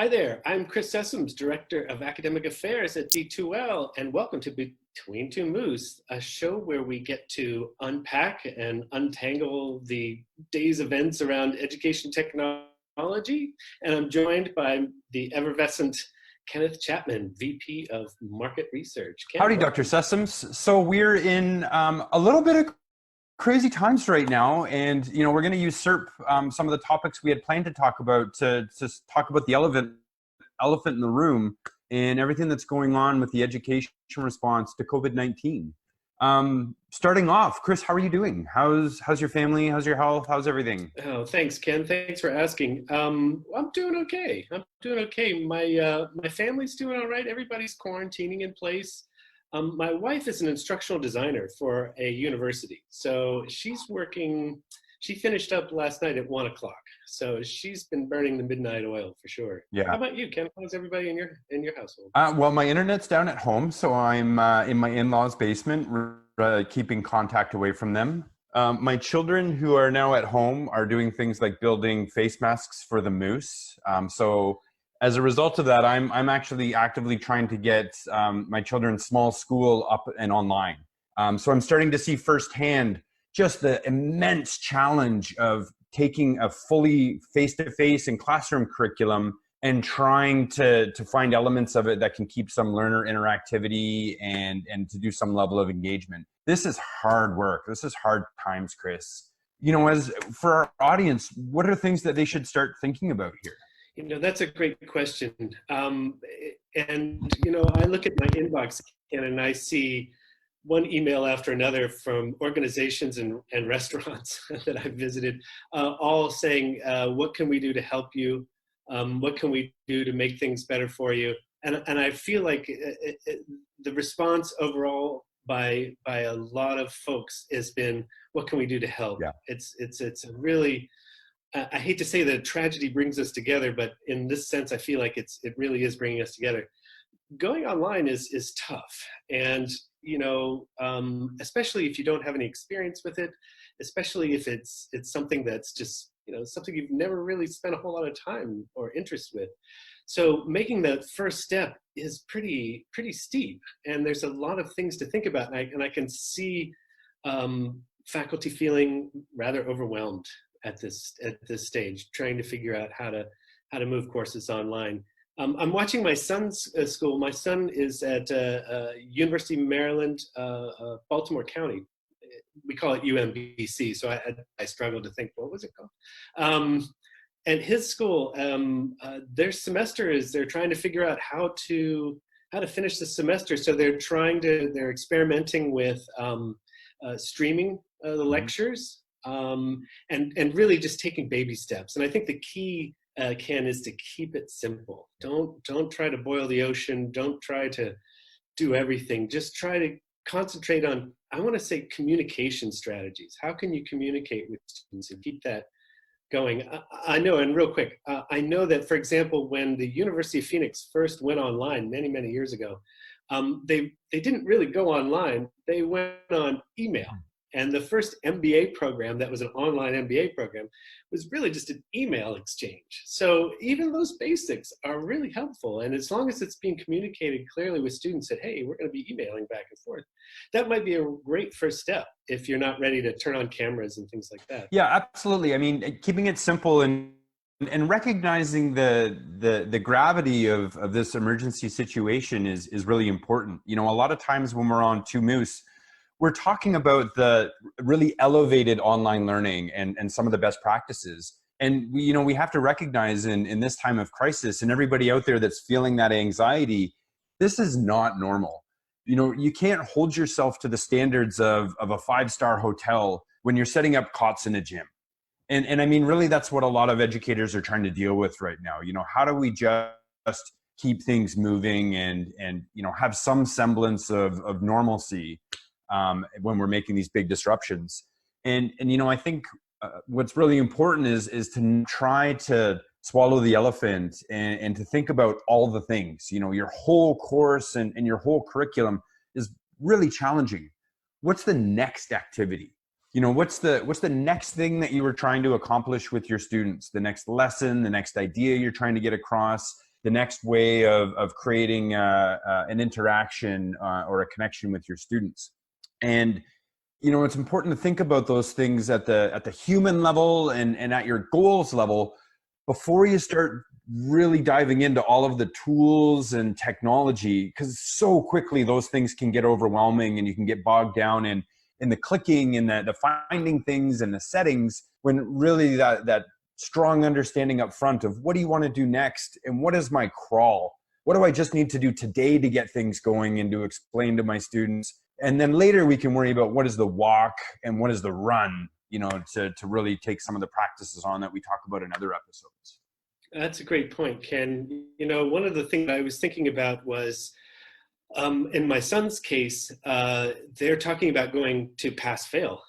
Hi there, I'm Chris Sessums, Director of Academic Affairs at D2L, and welcome to Between Two Moose, a show where we get to unpack and untangle the day's events around education technology. And I'm joined by the effervescent Kenneth Chapman, VP of Market Research. Ken, Howdy, Dr. welcome. Sessums. So we're in a little bit of crazy times right now, and we're going to usurp some of the topics we had planned to talk about to talk about the elephant in the room and everything that's going on with the education response to COVID-19. Starting off, Chris, how are you doing? How's your family? How's your health? How's everything? Oh, thanks, Ken. Thanks for asking. I'm doing okay. My family's doing all right. Everybody's quarantining in place. My wife is an instructional designer for a university, so she's working. She finished up last night at 1 o'clock, so she's been burning the midnight oil for sure. Yeah. How about you, Ken? How's everybody in your household? Well, my internet's down at home, so I'm in my in-laws' basement, keeping contact away from them. My children who are now at home are doing things like building face masks for the moose. So as a result of that, I'm actually actively trying to get my children's small school up and online. So I'm starting to see firsthand just the immense challenge of taking a fully face-to-face and classroom curriculum and trying to find elements of it that can keep some learner interactivity and to do some level of engagement. This is hard work. This is hard times, Chris. As for our audience, what are things that they should start thinking about here? That's a great question. I look at my inbox, Ken, and I see one email after another from organizations and restaurants that I've visited, all saying, what can we do to help you? What can we do to make things better for you? And I feel like the response overall by a lot of folks has been, what can we do to help? Yeah. It's a really, I hate to say that tragedy brings us together, but in this sense, I feel like it really is bringing us together. Going online is tough, and especially if you don't have any experience with it, especially if it's something that's just something you've never really spent a whole lot of time or interest with. So making the first step is pretty steep, and there's a lot of things to think about, and I can see faculty feeling rather overwhelmed at this stage, trying to figure out how to move courses online. I'm watching my son's school. My son is at University of Maryland, Baltimore County. We call it UMBC, so I struggled to think, what was it called? And his school, their semester they're trying to figure out how to finish the semester. So they're experimenting with streaming the lectures and really just taking baby steps. And I think the key, Ken, is to keep it simple. Don't try to boil the ocean. Don't try to do everything. Just try to concentrate on, I want to say, communication strategies. How can you communicate with students and keep that going? I know, and real quick, I know that, for example, when the University of Phoenix first went online many years ago, they didn't really go online. They went on email. And the first MBA program that was an online MBA program was really just an email exchange. So even those basics are really helpful. And as long as it's being communicated clearly with students that, hey, we're going to be emailing back and forth, that might be a great first step if you're not ready to turn on cameras and things like that. Yeah, absolutely. I mean, keeping it simple and recognizing the gravity of this emergency situation is really important. A lot of times when we're on Two Moose, we're talking about the really elevated online learning and some of the best practices. And we have to recognize in this time of crisis, and everybody out there that's feeling that anxiety, this is not normal. You can't hold yourself to the standards of a 5-star hotel when you're setting up cots in a gym. And I mean, really, that's what a lot of educators are trying to deal with right now. How do we just keep things moving and have some semblance of normalcy when we're making these big disruptions? And I think what's really important is to try to swallow the elephant and to think about all the things. Your whole course and your whole curriculum is really challenging. What's the next activity? What's the next thing that you were trying to accomplish with your students? The next lesson, the next idea you're trying to get across. the next way of creating an interaction or a connection with your students. And it's important to think about those things at the human level and at your goals level before you start really diving into all of the tools and technology, because so quickly those things can get overwhelming and you can get bogged down in the clicking and the finding things and the settings, when really that strong understanding up front of what do you want to do next and what is my crawl? What do I just need to do today to get things going and to explain to my students? And then later we can worry about what is the walk and what is the run, to really take some of the practices on that we talk about in other episodes. That's a great point, Ken. One of the things I was thinking about was, in my son's case, they're talking about going to pass-fail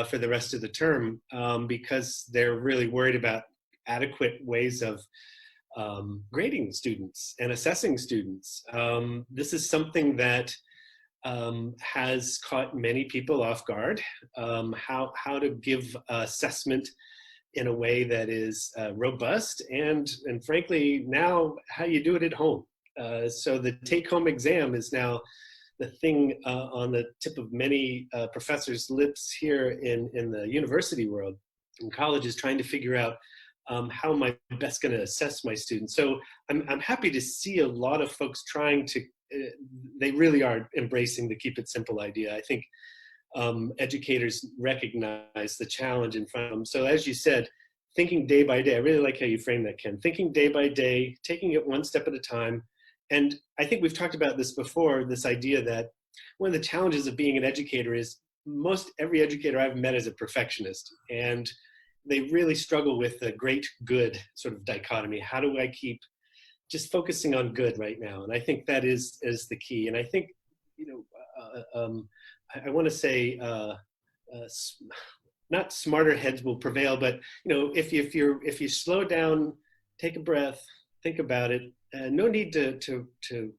for the rest of the term because they're really worried about adequate ways of grading students and assessing students. This is something that has caught many people off guard, how to give assessment in a way that is robust and frankly now how you do it at home. So the take-home exam is now the thing on the tip of many professors' lips here in the university world, in colleges, trying to figure out how am I best going to assess my students. So I'm happy to see a lot of folks trying to, they really are embracing the keep it simple idea. I think educators recognize the challenge in front of them. So as you said, thinking day by day, I really like how you frame that, Ken, thinking day by day, taking it one step at a time. And I think we've talked about this before, this idea that one of the challenges of being an educator is most every educator I've met is a perfectionist, and they really struggle with the great good sort of dichotomy. How do I keep just focusing on good right now? And I think that is the key. And I think, I want to say, not smarter heads will prevail, but if you slow down, take a breath, think about it. No need to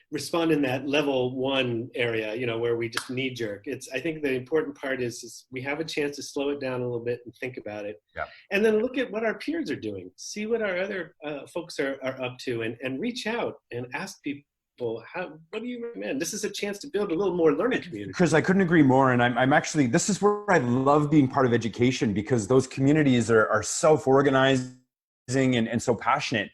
respond in that level one area, where we just knee jerk. I think the important part is we have a chance to slow it down a little bit and think about it. Yeah. And then look at what our peers are doing, see what our other folks are up to, and reach out and ask people, what do you recommend? This is a chance to build a little more learning community. Chris, I couldn't agree more. And I'm actually, this is where I love being part of education, because those communities are self-organizing and so passionate.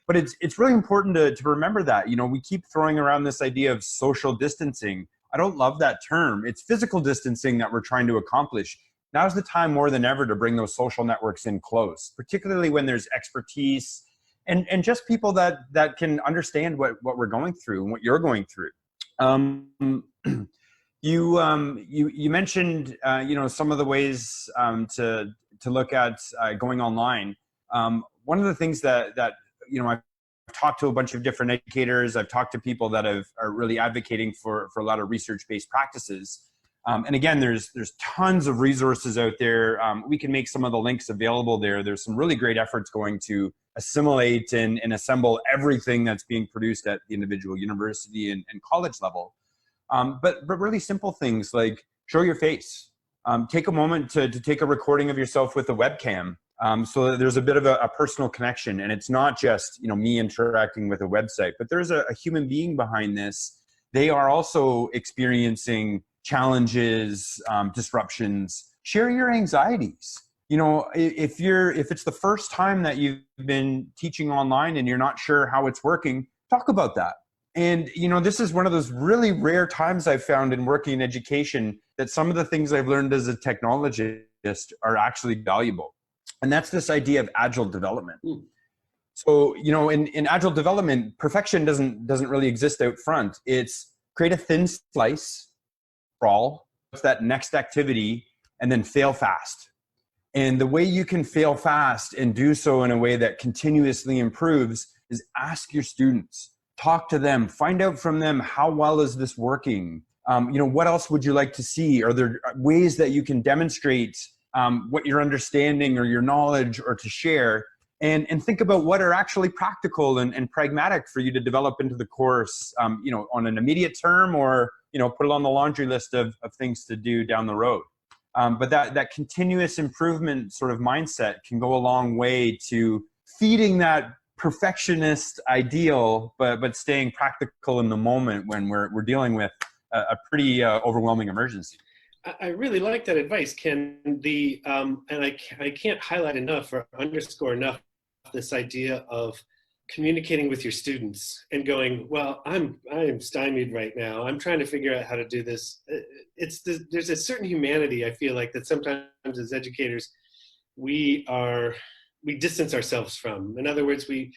But it's really important to remember that, we keep throwing around this idea of social distancing. I don't love that term. It's physical distancing that we're trying to accomplish. Now's the time more than ever to bring those social networks in close, particularly when there's expertise and just people that can understand what we're going through and what you're going through. You mentioned, some of the ways to look at going online. One of the things that I've talked to a bunch of different educators. I've talked to people that are really advocating for a lot of research-based practices. And again, there's tons of resources out there. We can make some of the links available there. There's some really great efforts going to assimilate and assemble everything that's being produced at the individual university and college level. But really simple things like show your face. Take a moment to take a recording of yourself with a webcam. So that there's a bit of a personal connection, and it's not just me interacting with a website, but there's a human being behind this. They are also experiencing challenges, disruptions. Share your anxieties. If it's the first time that you've been teaching online and you're not sure how it's working, talk about that. And this is one of those really rare times I've found in working in education that some of the things I've learned as a technologist are actually valuable. And that's this idea of agile development. So, in agile development, perfection doesn't really exist out front. It's create a thin slice, crawl, what's that next activity, and then fail fast. And the way you can fail fast and do so in a way that continuously improves is ask your students, talk to them, find out from them, how well is this working? What else would you like to see? Are there ways that you can demonstrate what you're understanding or your knowledge or to share, and think about what are actually practical and pragmatic for you to develop into the course, on an immediate term, or, put it on the laundry list of things to do down the road. But that continuous improvement sort of mindset can go a long way to feeding that perfectionist ideal, but staying practical in the moment when we're dealing with a pretty overwhelming emergency. I really like that advice, Ken. And I can't highlight enough or underscore enough this idea of communicating with your students and going, well, I am stymied right now. I'm trying to figure out how to do this. There's a certain humanity, I feel like, that sometimes as educators we distance ourselves from. In other words, we're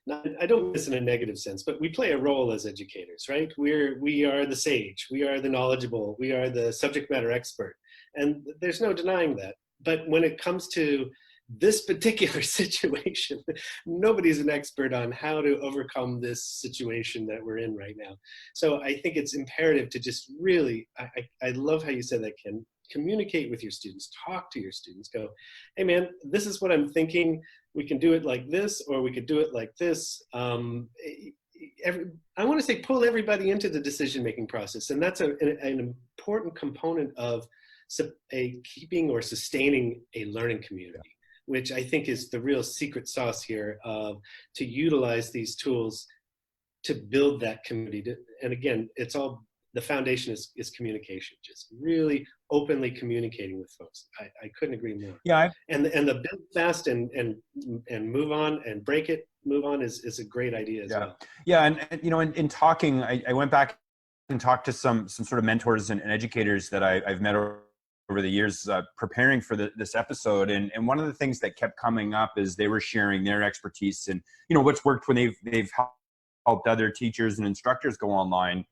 not, I don't mean this in a negative sense, but we play a role as educators, right? We are the sage, we are the knowledgeable, we are the subject matter expert, and there's no denying that. But when it comes to this particular situation, nobody's an expert on how to overcome this situation that we're in right now. So I think it's imperative to just really, I love how you said that, Ken. Communicate with your students, talk to your students, go, hey man, this is what I'm thinking. We can do it like this, or we could do it like this. I want to say pull everybody into the decision-making process. And that's an important component of keeping or sustaining a learning community, which I think is the real secret sauce here, to utilize these tools to build that community. And again, the foundation is communication, just really openly communicating with folks. I couldn't agree more. Yeah. And the build fast and move on and break it, move on is a great idea as well. Yeah. And you know, in talking, I went back and talked to some sort of mentors and educators that I've met over the years, preparing for this episode. And one of the things that kept coming up is they were sharing their expertise and, you know, what's worked when they've helped other teachers and instructors go online.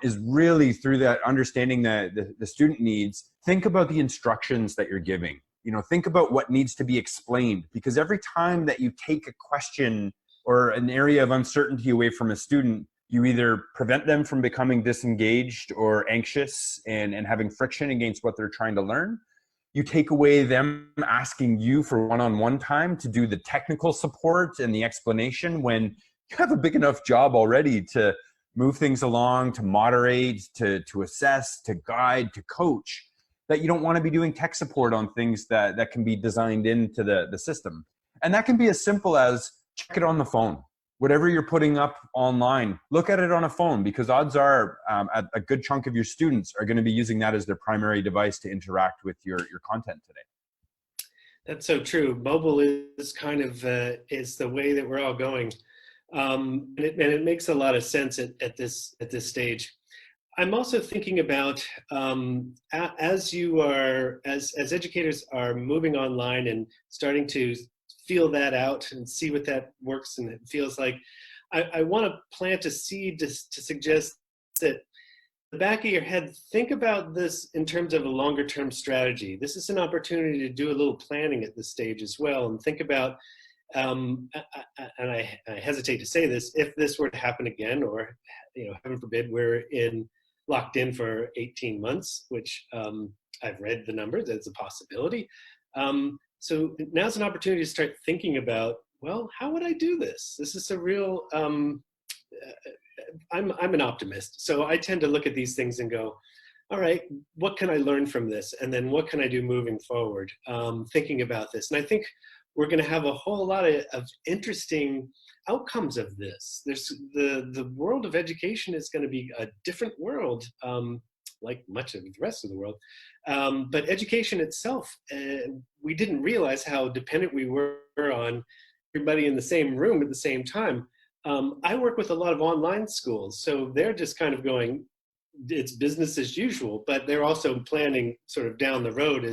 Is really through that understanding the student needs. Think about the instructions that you're giving. You know, think about what needs to be explained, because every time that you take a question or an area of uncertainty away from a student, you either prevent them from becoming disengaged or anxious and having friction against what they're trying to learn. You take away them asking you for one-on-one time to do the technical support and the explanation when you have a big enough job already to move things along, to moderate, to assess, to guide, to coach, that you don't want to be doing tech support on things that can be designed into the system. And that can be as simple as check it on the phone. Whatever you're putting up online, look at it on a phone, because odds are a good chunk of your students are going to be using that as their primary device to interact with your content today. That's so true. Mobile is kind of is the way that we're all going. And it makes a lot of sense at this stage. I'm also thinking about as educators are moving online and starting to feel that out and see what that works and it feels like, I want to plant a seed to suggest that in the back of your head, think about this in terms of a longer term strategy. This is an opportunity to do a little planning at this stage as well, and think about and I hesitate to say this, if this were to happen again, or, you know, heaven forbid, we're locked in for 18 months, which I've read the numbers, that's a possibility. So now's an opportunity to start thinking about, well, how would I do this? This is a real, I'm an optimist. So I tend to look at these things and go, all right, what can I learn from this? And then what can I do moving forward? Thinking about this. And I think we're going to have a whole lot of interesting outcomes of this. There's the world of education is going to be a different world, like much of the rest of the world. But education itself, we didn't realize how dependent we were on everybody in the same room at the same time. I work with a lot of online schools, so they're just kind of going, it's business as usual, but they're also planning sort of down the road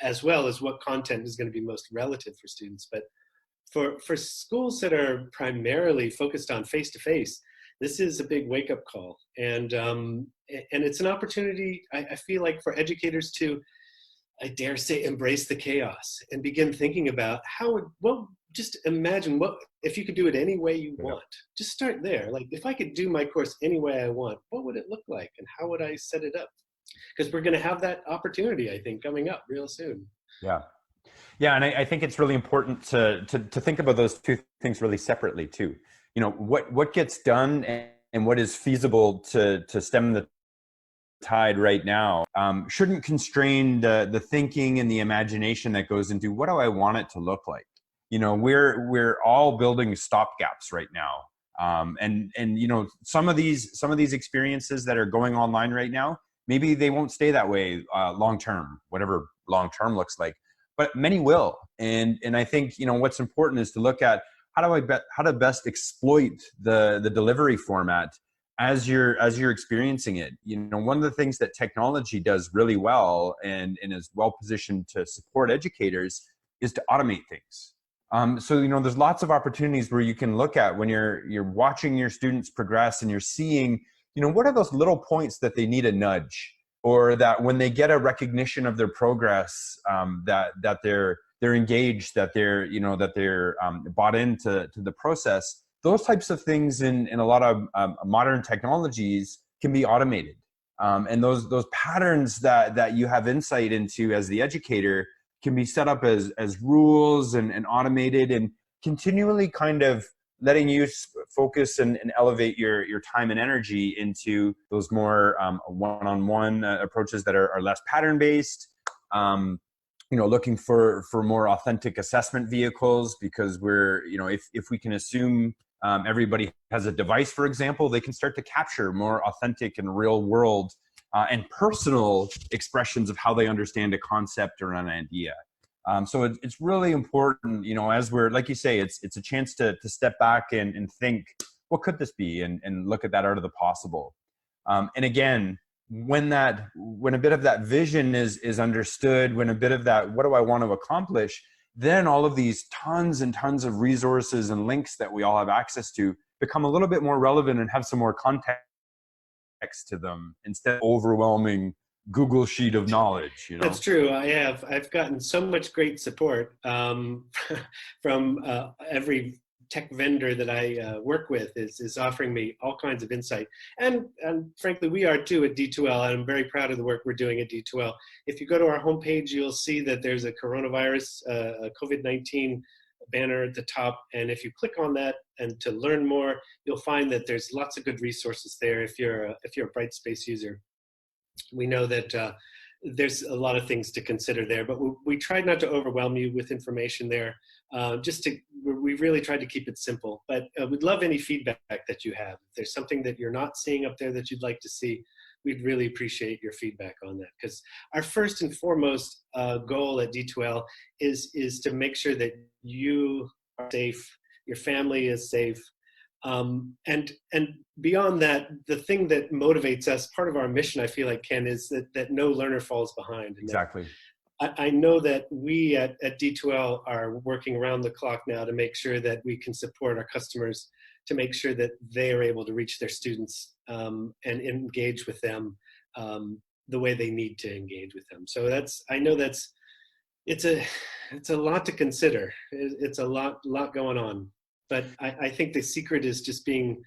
as well as what content is going to be most relative for students. But for schools that are primarily focused on face-to-face, this is a big wake-up call. And it's an opportunity, I feel like, for educators to, I dare say, embrace the chaos and begin thinking about just imagine what if you could do it any way you want. Just start there. Like, if I could do my course any way I want, what would it look like, and how would I set it up? Because we're going to have that opportunity, I think, coming up real soon. Yeah, and I think it's really important to think about those two things really separately too. You know, what gets done and what is feasible to stem the tide right now shouldn't constrain the thinking and the imagination that goes into what do I want it to look like. we're all building stopgaps right now. And some of these experiences that are going online right now, maybe they won't stay that way long term, whatever long term looks like, but many will. And I think what's important is to look at how to best exploit the delivery format as you're experiencing it. One of the things that technology does really well and is well positioned to support educators is to automate things. So there's lots of opportunities where you can look at when you're watching your students progress, and you're seeing what are those little points that they need a nudge, or that when they get a recognition of their progress, that they're engaged, that they're bought into the process. Those types of things in a lot of modern technologies can be automated, and those patterns that you have insight into as the educator can be set up as rules and automated, and continually kind of letting you focus and elevate your time and energy into those more one-on-one approaches that are less pattern-based. Looking for more authentic assessment vehicles, because if we can assume everybody has a device, for example, they can start to capture more authentic and real world and personal expressions of how they understand a concept or an idea. So it's really important, as we're, like you say, it's a chance to step back and think, what could this be? And look at that art of the possible. And again, when a bit of that vision is understood, when a bit of that, what do I want to accomplish? Then all of these tons and tons of resources and links that we all have access to become a little bit more relevant and have some more context to them, instead of overwhelming Google sheet of knowledge. That's true. I've gotten so much great support from every tech vendor that I work with is offering me all kinds of insight. And frankly, we are too at D2L. I'm very proud of the work we're doing at D2L. If you go to our homepage, you'll see that there's a coronavirus, a COVID-19 banner at the top. And if you click on that and to learn more, you'll find that there's lots of good resources there if you're a Brightspace user. We know that there's a lot of things to consider there, but we tried not to overwhelm you with information there. We really tried to keep it simple, but we'd love any feedback that you have. If there's something that you're not seeing up there that you'd like to see, we'd really appreciate your feedback on that, because our first and foremost goal at D2L is to make sure that you are safe, your family is safe, and beyond that, the thing that motivates us, part of our mission, I feel like, Ken, is that no learner falls behind. Exactly. I know that we at D2L are working around the clock now to make sure that we can support our customers, to make sure that they are able to reach their students and engage with them the way they need to engage with them. So it's a lot to consider. It's a lot going on. But I think the secret is just being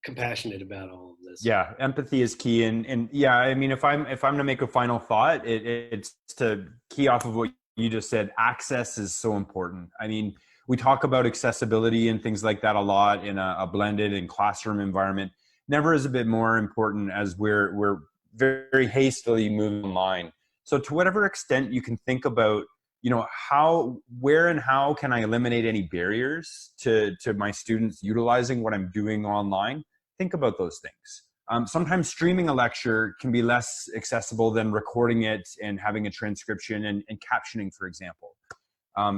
compassionate about all of this. Yeah, empathy is key, and yeah, I mean, if I'm to make a final thought, it's to key off of what you just said. Access is so important. I mean, we talk about accessibility and things like that a lot in a blended and classroom environment. Never is a bit more important as we're very hastily moving online. So to whatever extent you can think about, where and how can I eliminate any barriers to my students utilizing what I'm doing online? Think about those things. Sometimes streaming a lecture can be less accessible than recording it and having a transcription and captioning, for example.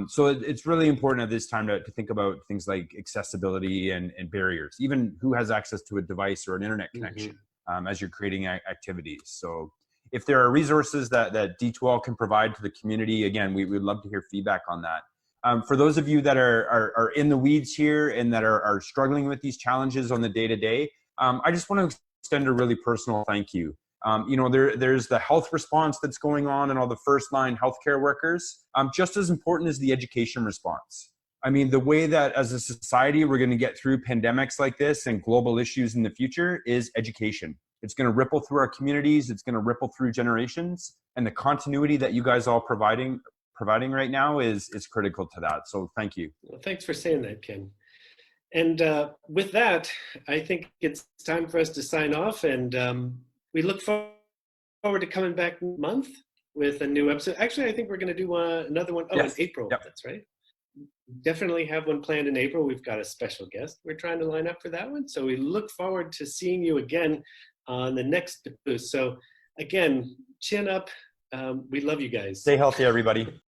So it's really important at this time to think about things like accessibility and barriers, even who has access to a device or an internet connection as you're creating activities. So if there are resources that D2L can provide to the community, again, we would love to hear feedback on that. For those of you that are in the weeds here and that are struggling with these challenges on the day-to-day, I just want to extend a really personal thank you. There's the health response that's going on and all the first-line healthcare workers. Just as important as the education response. I mean, the way that as a society we're going to get through pandemics like this and global issues in the future is education. It's going to ripple through our communities. It's going to ripple through generations. And the continuity that you guys are providing right now is critical to that. So thank you. Well, thanks for saying that, Ken. And with that, I think it's time for us to sign off. And we look forward to coming back next month with a new episode. Actually, I think we're going to do another one. Oh, yes. In April. Yep. That's right. definitely have one planned in April. We've got a special guest we're trying to line up for that one. So we look forward to seeing you again on the next boost. So again, chin up. We love you guys. Stay healthy, everybody.